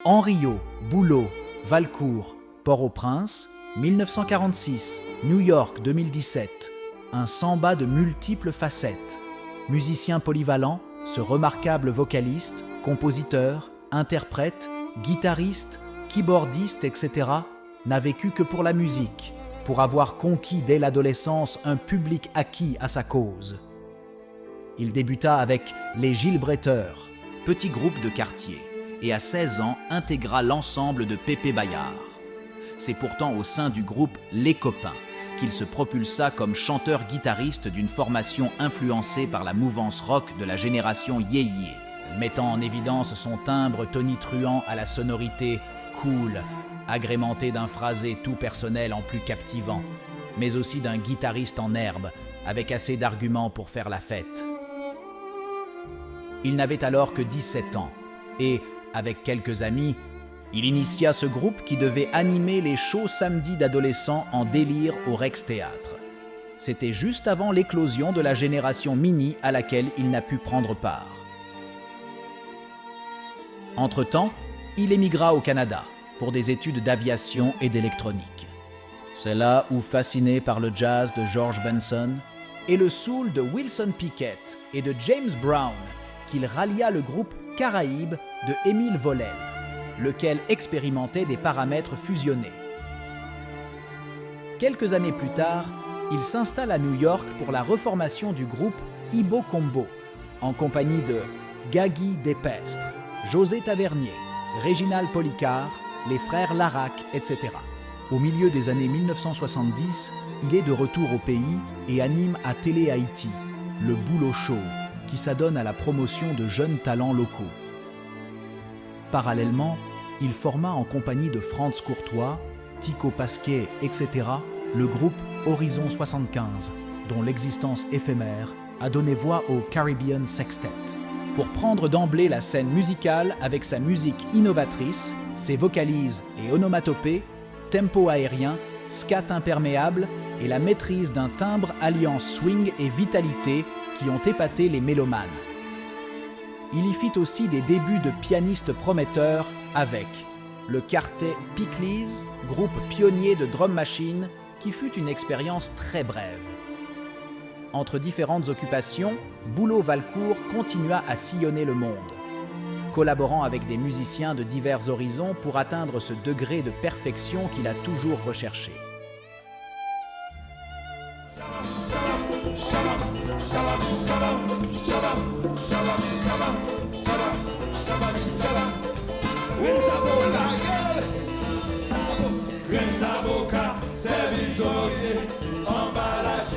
Henriot, Boulot, Valcourt, Port-au-Prince, 1946, New York 2017. Un samba de multiples facettes. Musicien polyvalent, ce remarquable vocaliste, compositeur, interprète, guitariste, keyboardiste, etc. n'a vécu que pour la musique, pour avoir conquis dès l'adolescence un public acquis à sa cause. Il débuta avec les Gilbretteurs, petit groupe de quartier, et à 16 ans intégra l'ensemble de Pépé Bayard. C'est pourtant au sein du groupe Les Copains qu'il se propulsa comme chanteur-guitariste d'une formation influencée par la mouvance rock de la génération yéyé, mettant en évidence son timbre tonitruant à la sonorité cool, agrémenté d'un phrasé tout personnel en plus captivant, mais aussi d'un guitariste en herbe, avec assez d'arguments pour faire la fête. Il n'avait alors que 17 ans, et, avec quelques amis, il initia ce groupe qui devait animer les chauds samedis d'adolescents en délire au Rex Théâtre. C'était juste avant l'éclosion de la génération Mini à laquelle il n'a pu prendre part. Entre-temps, il émigra au Canada pour des études d'aviation et d'électronique. C'est là où, fasciné par le jazz de George Benson et le soul de Wilson Pickett et de James Brown, qu'il rallia le groupe Caraïbes de Émile Vollel, lequel expérimentait des paramètres fusionnés. Quelques années plus tard, il s'installe à New York pour la reformation du groupe Ibo Combo, en compagnie de Gaggy Despestre, José Tavernier, Réginald Policard, les frères Larac, etc. Au milieu des années 1970, il est de retour au pays et anime à Télé Haïti, le Boulot Show, qui s'adonne à la promotion de jeunes talents locaux. Parallèlement, il forma en compagnie de Franz Courtois, Tico Pasquet, etc., le groupe Horizon 75, dont l'existence éphémère a donné voix au Caribbean Sextet, pour prendre d'emblée la scène musicale avec sa musique innovatrice, ses vocalises et onomatopées, tempo aérien, scat imperméable et la maîtrise d'un timbre alliant swing et vitalité qui ont épaté les mélomanes. Il y fit aussi des débuts de pianiste prometteur avec le quartet Pickleys, groupe pionnier de drum machine qui fut une expérience très brève. Entre différentes occupations, Boulot-Valcourt continua à sillonner le monde, collaborant avec des musiciens de divers horizons pour atteindre ce degré de perfection qu'il a toujours recherché. Emballage,